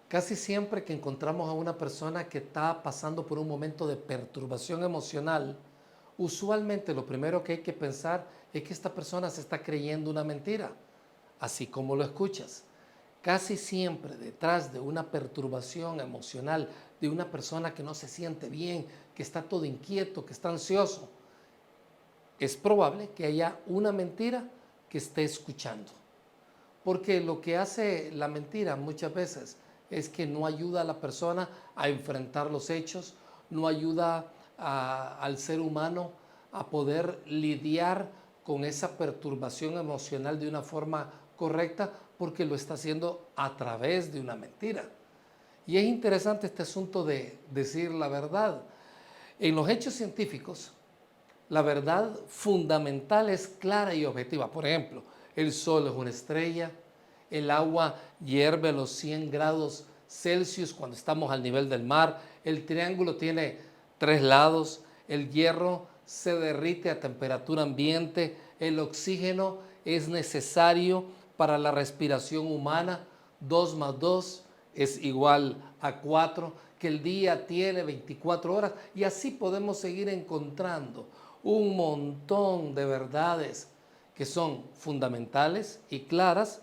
Casi siempre que encontramos a una persona que está pasando por un momento de perturbación emocional, usualmente lo primero que hay que pensar es que esta persona se está creyendo una mentira, así como lo escuchas. Casi siempre detrás de una perturbación emocional, de una persona que no se siente bien, que está todo inquieto, que está ansioso, es probable que haya una mentira que esté escuchando. Porque lo que hace la mentira muchas veces es que no ayuda a la persona a enfrentar los hechos, no ayuda al ser humano a poder lidiar con esa perturbación emocional de una forma correcta, porque lo está haciendo a través de una mentira. Y es interesante este asunto de decir la verdad. En los hechos científicos, la verdad fundamental es clara y objetiva. Por ejemplo, el sol es una estrella, el agua hierve a los 100 grados Celsius cuando estamos al nivel del mar, el triángulo tiene 3 lados, el hierro se derrite a temperatura ambiente, el oxígeno es necesario para la respiración humana, 2 más 2 es igual a 4, que el día tiene 24 horas y así podemos seguir encontrando un montón de verdades que son fundamentales y claras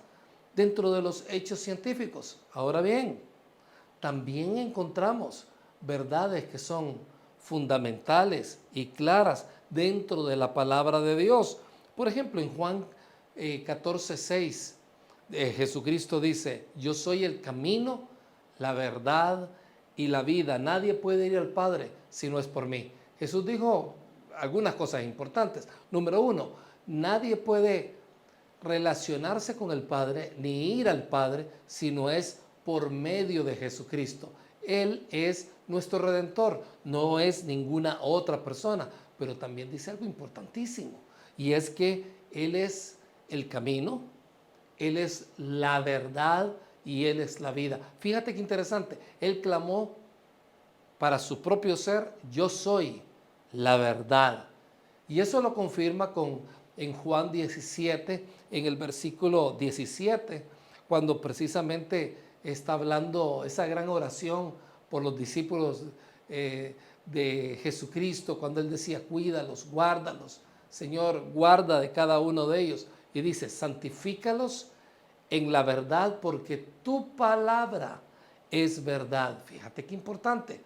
dentro de los hechos científicos. Ahora bien, también encontramos verdades que son fundamentales y claras dentro de la palabra de Dios. Por ejemplo, en Juan 14:6, Jesucristo dice: yo soy el camino, la verdad y la vida. Nadie puede ir al Padre si no es por mí. Jesús dijo algunas cosas importantes. Número uno, nadie puede relacionarse con el Padre ni ir al Padre si no es por medio de Jesucristo. Él es nuestro Redentor, no es ninguna otra persona. Pero también dice algo importantísimo, y es que Él es el camino, Él es la verdad y Él es la vida. Fíjate qué interesante, Él clamó para su propio ser: yo soy la verdad. Y eso lo confirma en Juan 17, en el versículo 17, cuando precisamente está hablando esa gran oración por los discípulos de Jesucristo, cuando Él decía: cuídalos, guárdalos, Señor, guarda de cada uno de ellos. Y dice: santifícalos en la verdad, porque tu palabra es verdad. Fíjate qué importante.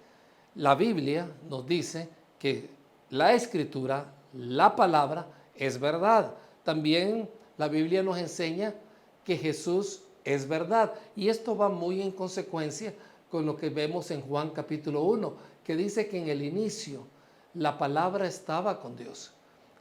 La Biblia nos dice que la Escritura, la palabra, es verdad. También la Biblia nos enseña que Jesús es verdad. Y esto va muy en consecuencia con lo que vemos en Juan capítulo 1, que dice que en el inicio la palabra estaba con Dios.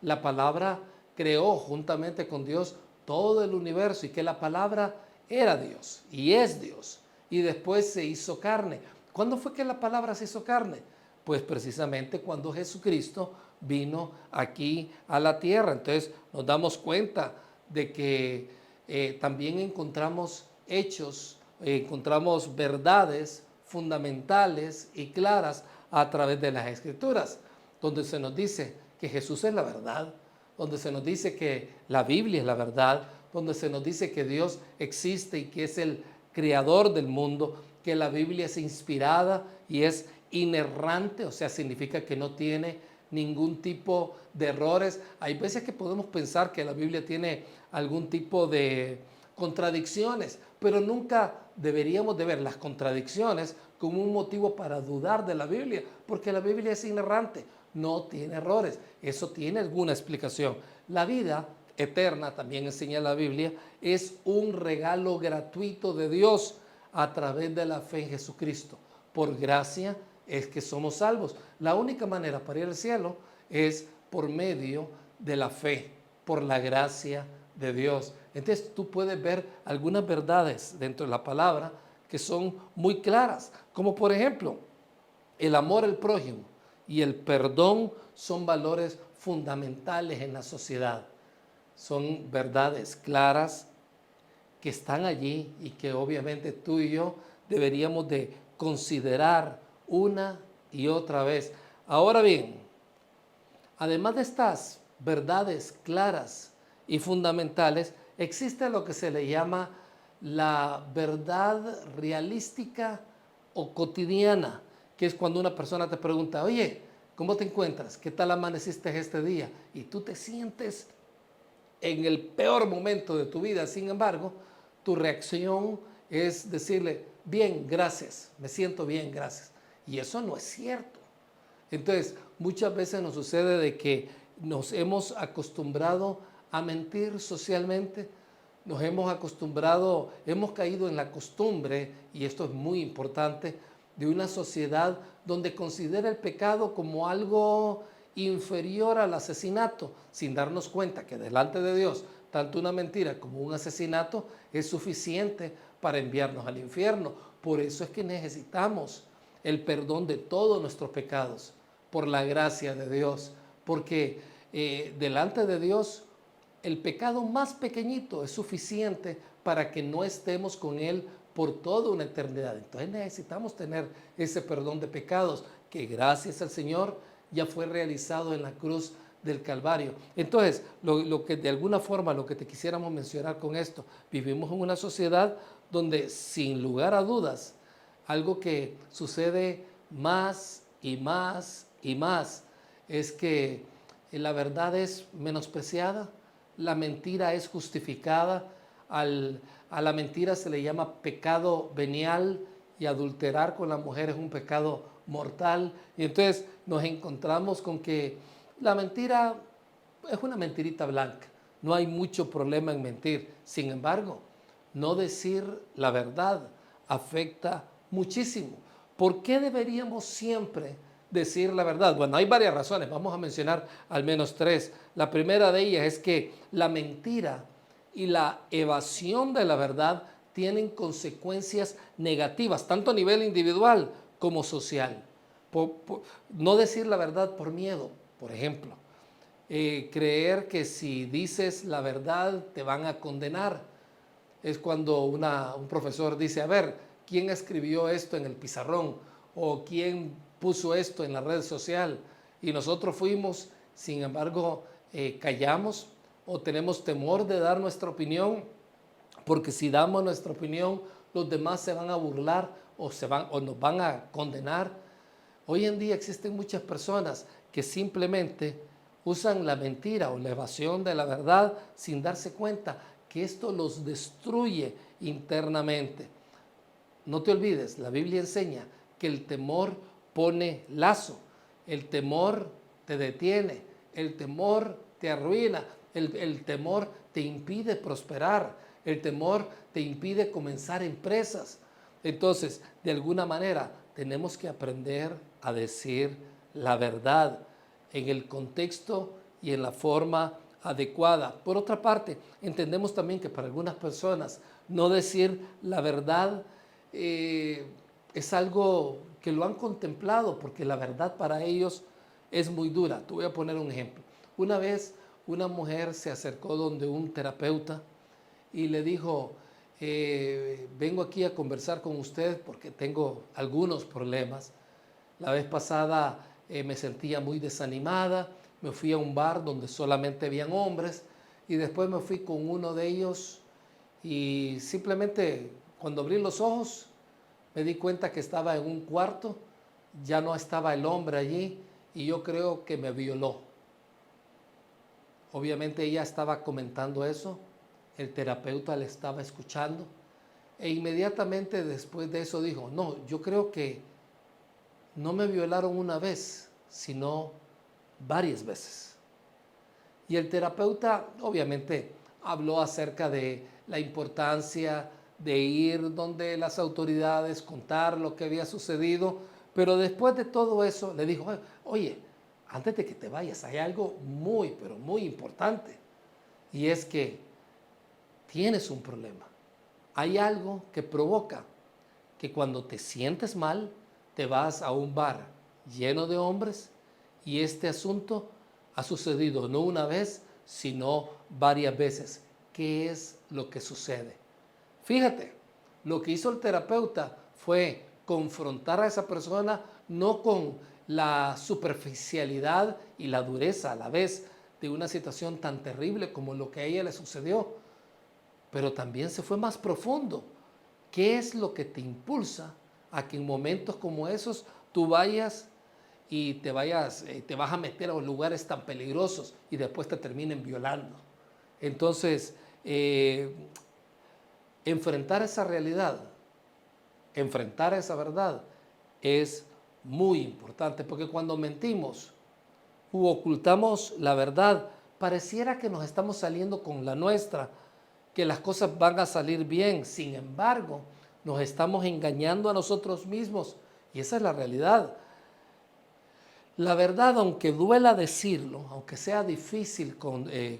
La palabra creó juntamente con Dios todo el universo, y que la palabra era Dios y es Dios. Y después se hizo carne. ¿Cuándo fue que la palabra se hizo carne? Pues precisamente cuando Jesucristo vino aquí a la tierra. Entonces nos damos cuenta de que también encontramos hechos, encontramos verdades fundamentales y claras a través de las Escrituras, donde se nos dice que Jesús es la verdad, donde se nos dice que la Biblia es la verdad, donde se nos dice que Dios existe y que es el creador del mundo, que la Biblia es inspirada y es inerrante, o sea, significa que no tiene ningún tipo de errores. Hay veces que podemos pensar que la Biblia tiene algún tipo de contradicciones, pero nunca deberíamos de ver las contradicciones como un motivo para dudar de la Biblia, porque la Biblia es inerrante, no tiene errores, eso tiene alguna explicación. La vida eterna, también enseña la Biblia, es un regalo gratuito de Dios a través de la fe en Jesucristo. Por gracia es que somos salvos. La única manera para ir al cielo es por medio de la fe, por la gracia de Dios. Entonces tú puedes ver algunas verdades dentro de la palabra que son muy claras, como por ejemplo el amor al prójimo y el perdón son valores fundamentales en la sociedad. Son verdades claras que están allí y que obviamente tú y yo deberíamos de considerar una y otra vez. Ahora bien, además de estas verdades claras y fundamentales, existe lo que se le llama la verdad realística o cotidiana, que es cuando una persona te pregunta, oye, ¿cómo te encuentras? ¿Qué tal amaneciste este día? Y tú te sientes en el peor momento de tu vida. Sin embargo, tu reacción es decirle, bien, gracias, me siento bien, gracias. Y eso no es cierto. Entonces, muchas veces nos sucede de que nos hemos acostumbrado a mentir socialmente, nos hemos acostumbrado, hemos caído en la costumbre, y esto es muy importante, de una sociedad donde considera el pecado como algo inferior al asesinato, sin darnos cuenta que delante de Dios, tanto una mentira como un asesinato es suficiente para enviarnos al infierno. Por eso es que necesitamos el perdón de todos nuestros pecados, por la gracia de Dios, porque delante de Dios el pecado más pequeñito es suficiente para que no estemos con Él por toda una eternidad. Entonces necesitamos tener ese perdón de pecados que gracias al Señor ya fue realizado en la cruz del Calvario. Entonces, lo que de alguna forma, lo que te quisiéramos mencionar con esto, vivimos en una sociedad donde sin lugar a dudas, algo que sucede más y más y más es que la verdad es menospreciada, la mentira es justificada, a la mentira se le llama pecado venial y adulterar con la mujer es un pecado mortal. Y entonces nos encontramos con que la mentira es una mentirita blanca, no hay mucho problema en mentir. Sin embargo, no decir la verdad afecta muchísimo. ¿Por qué deberíamos siempre decir la verdad? Bueno, hay varias razones, vamos a mencionar al menos tres. La primera de ellas es que la mentira y la evasión de la verdad tienen consecuencias negativas, tanto a nivel individual como social. No decir la verdad por miedo, por ejemplo. Creer que si dices la verdad te van a condenar. Es cuando un profesor dice, a ver, ¿quién escribió esto en el pizarrón? ¿O quién puso esto en la red social? Y nosotros fuimos, sin embargo, callamos o tenemos temor de dar nuestra opinión, porque si damos nuestra opinión, los demás se van a burlar o nos van a condenar. Hoy en día existen muchas personas que simplemente usan la mentira o la evasión de la verdad sin darse cuenta que esto los destruye internamente. No te olvides, la Biblia enseña que el temor pone lazo, el temor te detiene, el temor te arruina, el temor te impide prosperar, el temor te impide comenzar empresas. Entonces, de alguna manera, tenemos que aprender a decir la verdad en el contexto y en la forma adecuada. Por otra parte, entendemos también que para algunas personas no decir la verdad es algo que lo han contemplado porque la verdad para ellos es muy dura. Te voy a poner un ejemplo. Una vez una mujer se acercó donde un terapeuta y le dijo, vengo aquí a conversar con usted porque tengo algunos problemas. La vez pasada me sentía muy desanimada, me fui a un bar donde solamente habían hombres y después me fui con uno de ellos y simplemente cuando abrí los ojos me di cuenta que estaba en un cuarto, ya no estaba el hombre allí y yo creo que me violó. Obviamente ella estaba comentando eso, el terapeuta le estaba escuchando e inmediatamente después de eso dijo, no, yo creo que no me violaron una vez, sino varias veces. Y el terapeuta obviamente habló acerca de la importancia de ir donde las autoridades, contar lo que había sucedido, pero después de todo eso le dijo, oye, antes de que te vayas, hay algo muy, pero muy importante, y es que tienes un problema. Hay algo que provoca que cuando te sientes mal, te vas a un bar lleno de hombres y este asunto ha sucedido no una vez, sino varias veces. ¿Qué es lo que sucede? Fíjate, lo que hizo el terapeuta fue confrontar a esa persona no con la superficialidad y la dureza a la vez de una situación tan terrible como lo que a ella le sucedió, pero también se fue más profundo. ¿Qué es lo que te impulsa a que en momentos como esos tú vayas y te vas a meter a lugares tan peligrosos y después te terminen violando? Entonces, enfrentar esa realidad, enfrentar esa verdad es muy importante, porque cuando mentimos u ocultamos la verdad, pareciera que nos estamos saliendo con la nuestra, que las cosas van a salir bien. Sin embargo, nos estamos engañando a nosotros mismos y esa es la realidad. La verdad, aunque duela decirlo, aunque sea difícil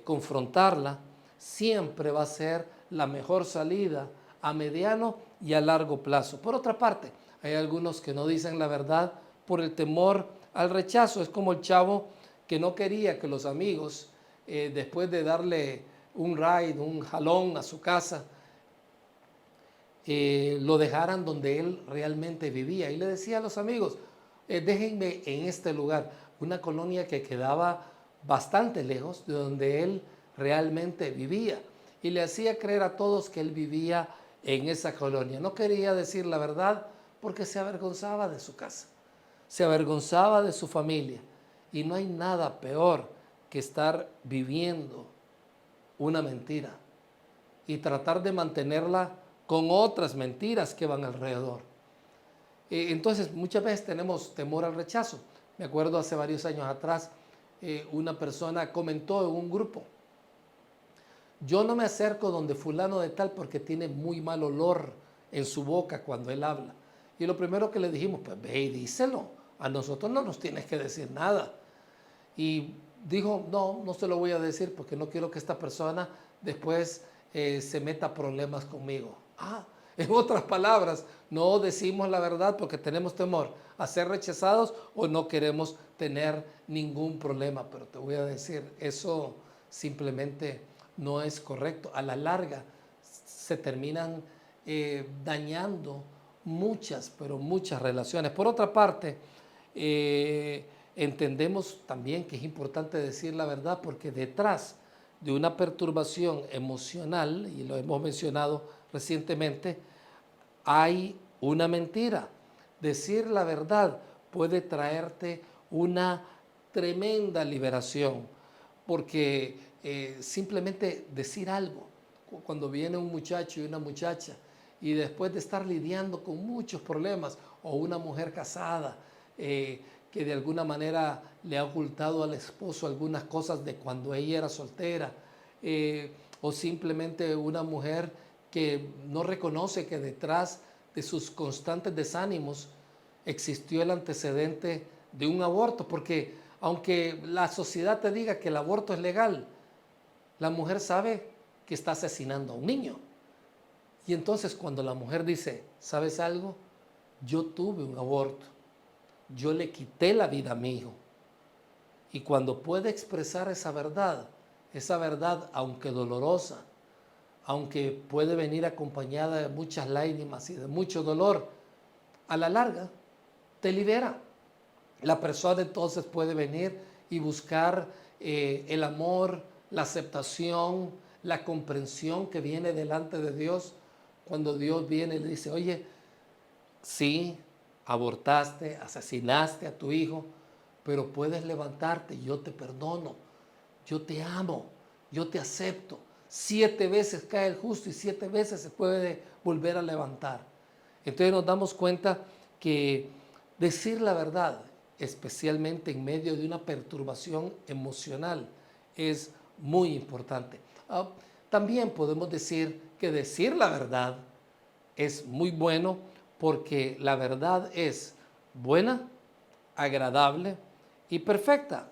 confrontarla, siempre va a ser la mejor salida a mediano y a largo plazo. Por otra parte, hay algunos que no dicen la verdad por el temor al rechazo. Es como el chavo que no quería que los amigos, después de darle un ride, un jalón a su casa, lo dejaran donde él realmente vivía. Y le decía a los amigos, déjenme en este lugar, una colonia que quedaba bastante lejos de donde él realmente vivía. Y le hacía creer a todos que él vivía en esa colonia. No quería decir la verdad porque se avergonzaba de su casa, se avergonzaba de su familia. Y no hay nada peor que estar viviendo una mentira y tratar de mantenerla con otras mentiras que van alrededor. Entonces, muchas veces tenemos temor al rechazo. Me acuerdo hace varios años atrás, una persona comentó en un grupo, yo no me acerco donde fulano de tal porque tiene muy mal olor en su boca cuando él habla. Y lo primero que le dijimos, pues ve y díselo, a nosotros no nos tienes que decir nada. Y dijo, no, no se lo voy a decir porque no quiero que esta persona después se meta problemas conmigo. En otras palabras, no decimos la verdad porque tenemos temor a ser rechazados o no queremos tener ningún problema. Pero te voy a decir, eso simplemente no es correcto. A la larga se terminan dañando muchas, pero muchas relaciones. Por otra parte, entendemos también que es importante decir la verdad porque detrás de una perturbación emocional, y lo hemos mencionado recientemente, hay una mentira. Decir la verdad puede traerte una tremenda liberación, porque simplemente decir algo, cuando viene un muchacho y una muchacha, y después de estar lidiando con muchos problemas, o una mujer casada, que de alguna manera le ha ocultado al esposo algunas cosas de cuando ella era soltera, o simplemente una mujer que no reconoce que detrás de sus constantes desánimos existió el antecedente de un aborto, porque aunque la sociedad te diga que el aborto es legal, la mujer sabe que está asesinando a un niño. Y entonces cuando la mujer dice, ¿sabes algo? Yo tuve un aborto, yo le quité la vida a mi hijo. Y cuando puede expresar esa verdad, aunque dolorosa, aunque puede venir acompañada de muchas lágrimas y de mucho dolor, a la larga te libera. La persona entonces puede venir y buscar el amor, la aceptación, la comprensión que viene delante de Dios. Cuando Dios viene y le dice, oye, sí, abortaste, asesinaste a tu hijo, pero puedes levantarte, yo te perdono, yo te amo, yo te acepto. 7 veces cae el justo y 7 veces se puede volver a levantar. Entonces nos damos cuenta que decir la verdad, especialmente en medio de una perturbación emocional, es muy importante. También podemos decir que decir la verdad es muy bueno porque la verdad es buena, agradable y perfecta.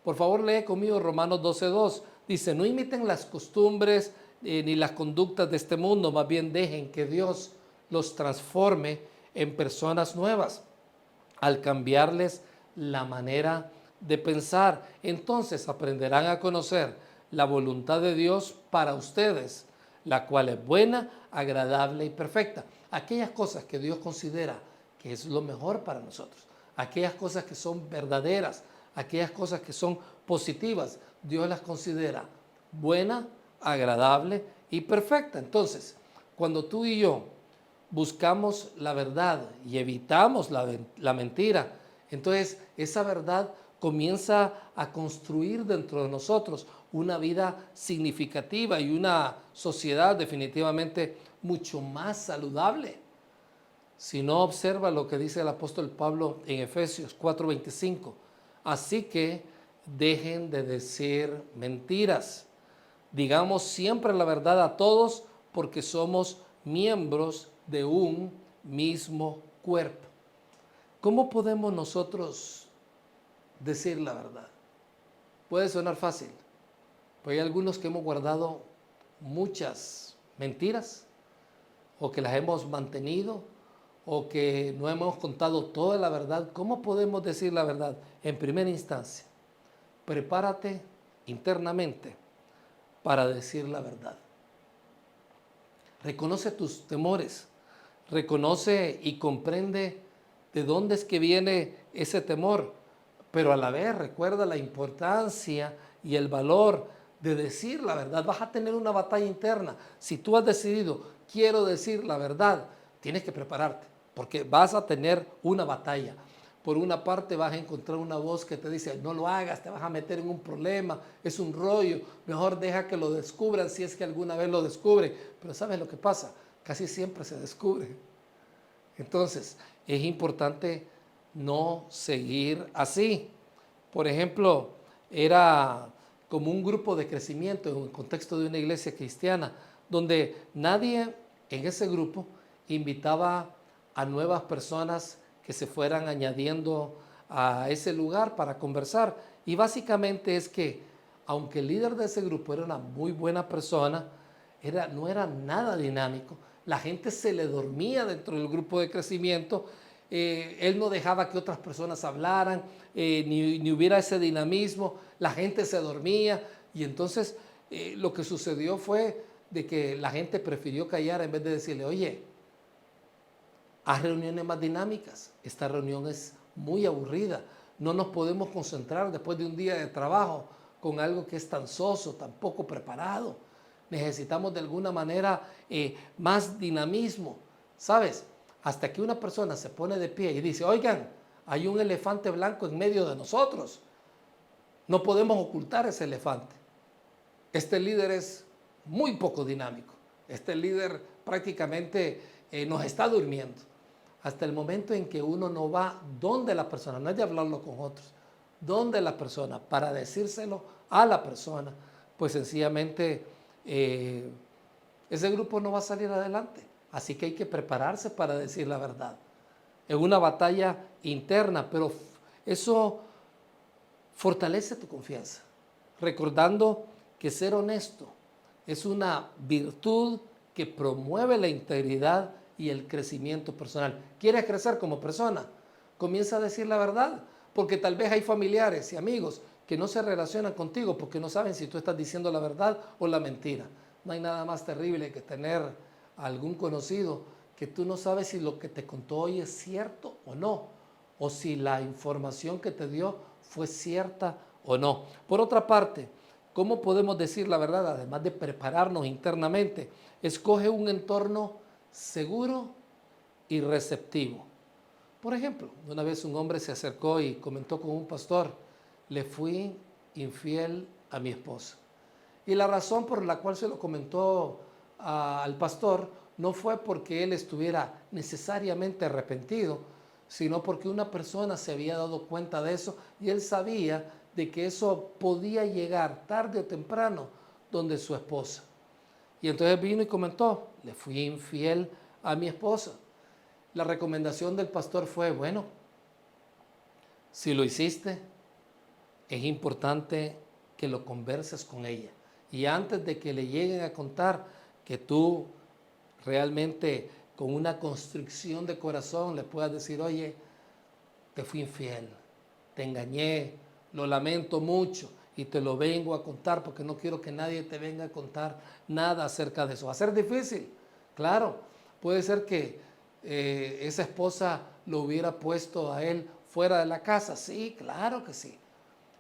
Por favor, lee conmigo Romanos 12:2. Dice, no imiten las costumbres ni las conductas de este mundo, más bien dejen que Dios los transforme en personas nuevas al cambiarles la manera de pensar. Entonces aprenderán a conocer la voluntad de Dios para ustedes, la cual es buena, agradable y perfecta. Aquellas cosas que Dios considera que es lo mejor para nosotros, aquellas cosas que son verdaderas, aquellas cosas que son positivas, Dios las considera buena, agradable y perfecta. Entonces, cuando tú y yo buscamos la verdad y evitamos la mentira, entonces esa verdad comienza a construir dentro de nosotros una vida significativa y una sociedad definitivamente mucho más saludable. Si no, observa lo que dice el apóstol Pablo en Efesios 4:25. Así que dejen de decir mentiras. Digamos siempre la verdad a todos porque somos miembros de un mismo cuerpo. ¿Cómo podemos nosotros decir la verdad? Puede sonar fácil, pero hay algunos que hemos guardado muchas mentiras o que las hemos mantenido o que no hemos contado toda la verdad. ¿Cómo podemos decir la verdad? En primera instancia, prepárate internamente para decir la verdad. Reconoce tus temores, reconoce y comprende de dónde es que viene ese temor, pero a la vez recuerda la importancia y el valor de decir la verdad. Vas a tener una batalla interna. Si tú has decidido, quiero decir la verdad, tienes que prepararte, porque vas a tener una batalla. Por una parte vas a encontrar una voz que te dice, no lo hagas, te vas a meter en un problema, es un rollo, mejor deja que lo descubran si es que alguna vez lo descubren. Pero ¿sabes lo que pasa? Casi siempre se descubre. Entonces, es importante no seguir así. Por ejemplo, era como un grupo de crecimiento en el contexto de una iglesia cristiana, donde nadie en ese grupo invitaba a nuevas personas que se fueran añadiendo a ese lugar para conversar. Y básicamente es que, aunque el líder de ese grupo era una muy buena persona, no era nada dinámico. La gente se le dormía dentro del grupo de crecimiento. Él no dejaba que otras personas hablaran, ni hubiera ese dinamismo. La gente se dormía y entonces lo que sucedió fue de que la gente prefirió callar en vez de decirle, oye, haz reuniones más dinámicas. Esta reunión es muy aburrida. No nos podemos concentrar después de un día de trabajo con algo que es tan soso, tan poco preparado. Necesitamos de alguna manera más dinamismo, ¿sabes? Hasta que una persona se pone de pie y dice, oigan, hay un elefante blanco en medio de nosotros. No podemos ocultar ese elefante. Este líder es muy poco dinámico. Este líder prácticamente nos está durmiendo. Hasta el momento en que uno no va donde la persona, no es de hablarlo con otros, donde la persona, para decírselo a la persona, pues sencillamente ese grupo no va a salir adelante. Así que hay que prepararse para decir la verdad. Es una batalla interna, pero eso fortalece tu confianza, recordando que ser honesto es una virtud que promueve la integridad y el crecimiento personal. ¿Quieres crecer como persona? Comienza a decir la verdad, porque tal vez hay familiares y amigos que no se relacionan contigo porque no saben si tú estás diciendo la verdad o la mentira. No hay nada más terrible que tener a algún conocido que tú no sabes si lo que te contó hoy es cierto o no, o si la información que te dio fue cierta o no. Por otra parte, ¿cómo podemos decir la verdad? Además de prepararnos internamente, escoge un entorno seguro y receptivo. Por ejemplo, una vez un hombre se acercó y comentó con un pastor, le fui infiel a mi esposa. Y la razón por la cual se lo comentó al pastor no fue porque él estuviera necesariamente arrepentido, sino porque una persona se había dado cuenta de eso y él sabía de que eso podía llegar tarde o temprano donde su esposa. Y entonces vino y comentó, le fui infiel a mi esposa. La recomendación del pastor fue, bueno, si lo hiciste, es importante que lo converses con ella. Y antes de que le lleguen a contar que tú realmente con una constricción de corazón le puedas decir, oye, te fui infiel, te engañé, lo lamento mucho y te lo vengo a contar porque no quiero que nadie te venga a contar nada acerca de eso. Va a ser difícil, claro. Puede ser que esa esposa lo hubiera puesto a él fuera de la casa. Sí, claro que sí.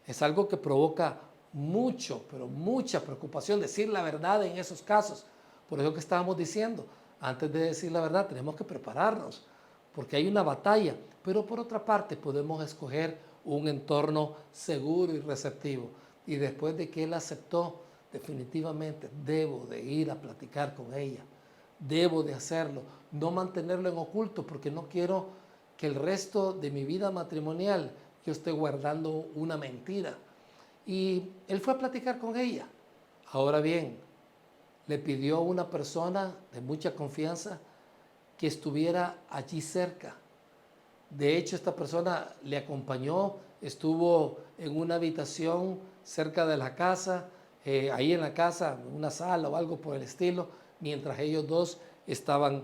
Es algo que provoca mucho, pero mucha preocupación decir la verdad en esos casos. Por eso que estábamos diciendo, antes de decir la verdad tenemos que prepararnos, porque hay una batalla, pero por otra parte podemos escoger un entorno seguro y receptivo. Y después de que él aceptó, definitivamente debo de ir a platicar con ella, debo de hacerlo, no mantenerlo en oculto, porque no quiero que el resto de mi vida matrimonial yo esté guardando una mentira. Y él fue a platicar con ella. Ahora bien, le pidió a una persona de mucha confianza que estuviera allí cerca. De hecho, esta persona le acompañó, estuvo en una habitación cerca de la casa, ahí en la casa, una sala o algo por el estilo, mientras ellos dos estaban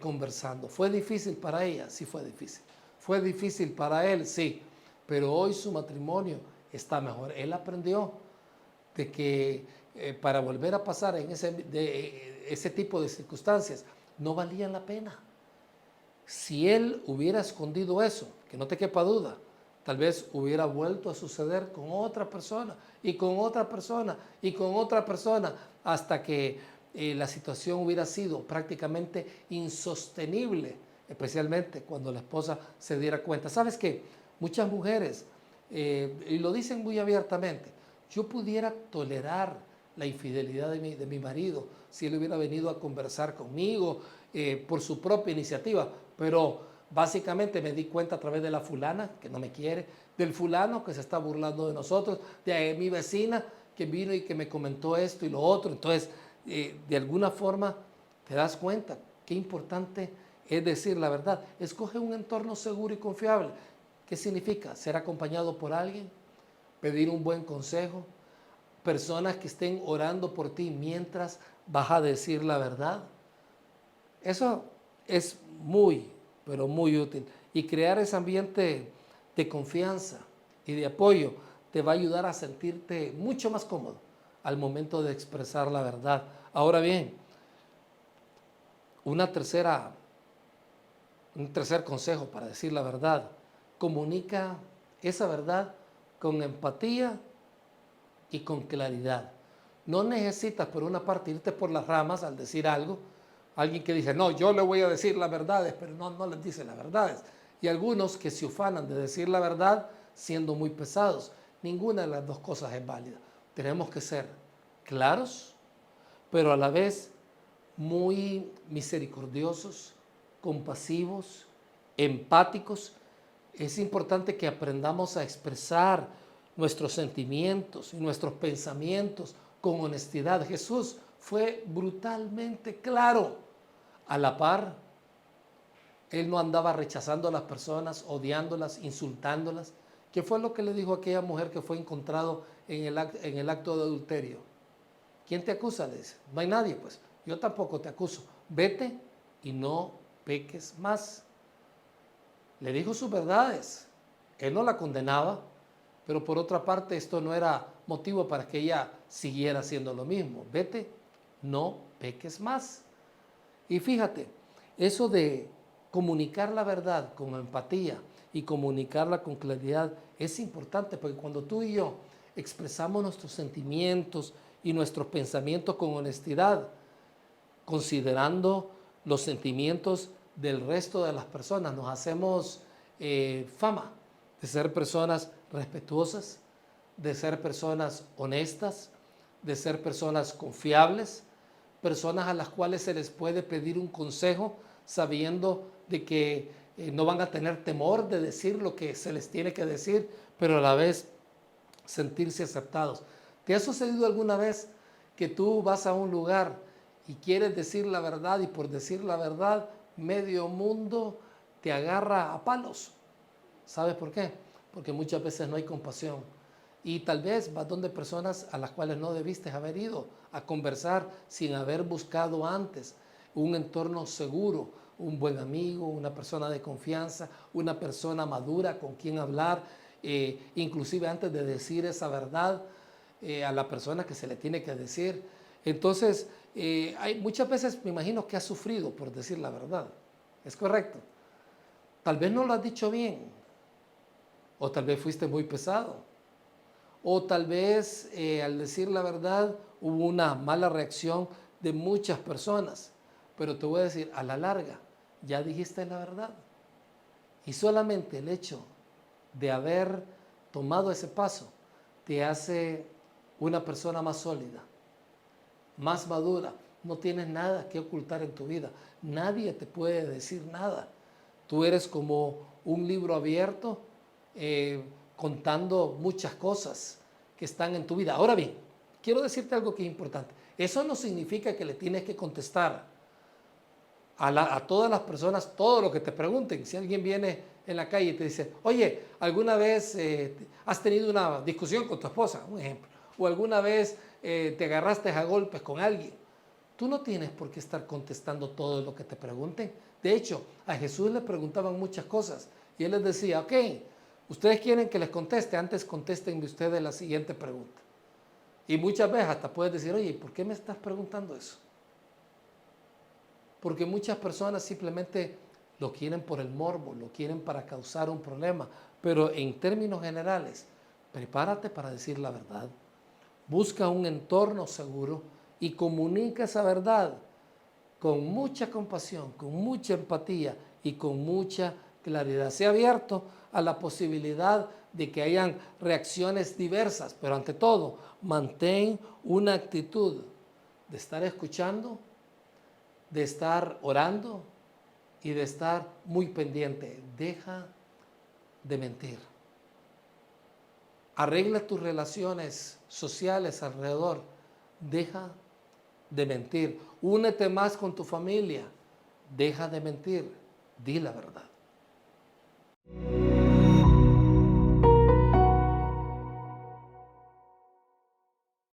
conversando. ¿Fue difícil para ella? Sí, fue difícil. ¿Fue difícil para él? Sí, pero hoy su matrimonio está mejor. Él aprendió de que para volver a pasar en ese tipo de circunstancias no valían la pena. Si él hubiera escondido eso, que no te quepa duda, tal vez hubiera vuelto a suceder con otra persona y con otra persona y con otra persona hasta que la situación hubiera sido prácticamente insostenible, especialmente cuando la esposa se diera cuenta. ¿Sabes qué? Muchas mujeres, y lo dicen muy abiertamente, yo pudiera tolerar la infidelidad de mi marido si él hubiera venido a conversar conmigo por su propia iniciativa, pero básicamente me di cuenta a través de la fulana que no me quiere, del fulano que se está burlando de nosotros, de mi vecina que vino y que me comentó esto y lo otro. Entonces, de alguna forma te das cuenta qué importante es decir la verdad. Escoge un entorno seguro y confiable. ¿Qué significa? Ser acompañado por alguien, pedir un buen consejo, personas que estén orando por ti mientras vas a decir la verdad. Eso es muy, pero muy útil. Y crear ese ambiente de confianza y de apoyo te va a ayudar a sentirte mucho más cómodo al momento de expresar la verdad. Ahora bien, un tercer consejo para decir la verdad: comunica esa verdad con empatía y con claridad. No necesitas por una parte irte por las ramas al decir algo. Alguien que dice, no, yo le voy a decir las verdades, pero no les dice las verdades. Y algunos que se ufanan de decir la verdad siendo muy pesados. Ninguna de las dos cosas es válida. Tenemos que ser claros, pero a la vez muy misericordiosos, compasivos, empáticos. Es importante que aprendamos a expresar nuestros sentimientos y nuestros pensamientos con honestidad. Jesús fue brutalmente claro. A la par, él no andaba rechazando a las personas, odiándolas, insultándolas. ¿Qué fue lo que le dijo a aquella mujer que fue encontrado en el acto de adulterio? ¿Quién te acusa? Le dice. No hay nadie, pues. Yo tampoco te acuso. Vete y no peques más. Le dijo sus verdades. Él no la condenaba, pero por otra parte esto no era motivo para que ella siguiera haciendo lo mismo. Vete, no peques más. Y fíjate, eso de comunicar la verdad con empatía y comunicarla con claridad es importante, porque cuando tú y yo expresamos nuestros sentimientos y nuestros pensamientos con honestidad, considerando los sentimientos del resto de las personas, nos hacemos fama de ser personas respetuosas, de ser personas honestas, de ser personas confiables, personas a las cuales se les puede pedir un consejo sabiendo de que no van a tener temor de decir lo que se les tiene que decir, pero a la vez sentirse aceptados. ¿Te ha sucedido alguna vez que tú vas a un lugar y quieres decir la verdad y por decir la verdad medio mundo te agarra a palos? ¿Sabes por qué? Porque muchas veces no hay compasión. Y tal vez vas donde personas a las cuales no debiste haber ido a conversar sin haber buscado antes un entorno seguro, un buen amigo, una persona de confianza, una persona madura con quien hablar, inclusive antes de decir esa verdad a la persona que se le tiene que decir. Entonces, hay muchas veces me imagino que has sufrido por decir la verdad. ¿Es correcto? Tal vez no lo has dicho bien, o tal vez fuiste muy pesado, o tal vez al decir la verdad hubo una mala reacción de muchas personas. Pero te voy a decir, a la larga, ya dijiste la verdad. Y solamente el hecho de haber tomado ese paso te hace una persona más sólida, más madura. No tienes nada que ocultar en tu vida. Nadie te puede decir nada. Tú eres como un libro abierto contando muchas cosas que están en tu vida. Ahora bien, quiero decirte algo que es importante. Eso no significa que le tienes que contestar a todas las personas todo lo que te pregunten. Si alguien viene en la calle y te dice, oye, ¿alguna vez has tenido una discusión con tu esposa? Un ejemplo. O alguna vez te agarraste a golpes con alguien. Tú no tienes por qué estar contestando todo lo que te pregunten. De hecho, a Jesús le preguntaban muchas cosas y él les decía, ok, ustedes quieren que les conteste, antes contéstenme ustedes la siguiente pregunta. Y muchas veces hasta puedes decir, oye, ¿por qué me estás preguntando eso? Porque muchas personas simplemente lo quieren por el morbo, lo quieren para causar un problema. Pero en términos generales, prepárate para decir la verdad. Busca un entorno seguro y comunica esa verdad con mucha compasión, con mucha empatía y con mucha claridad. Sea abierto a la posibilidad de que hayan reacciones diversas, pero ante todo, mantén una actitud de estar escuchando, de estar orando y de estar muy pendiente. Deja de mentir. Arregla tus relaciones sociales alrededor. Deja de mentir. Únete más con tu familia. Deja de mentir. Di la verdad.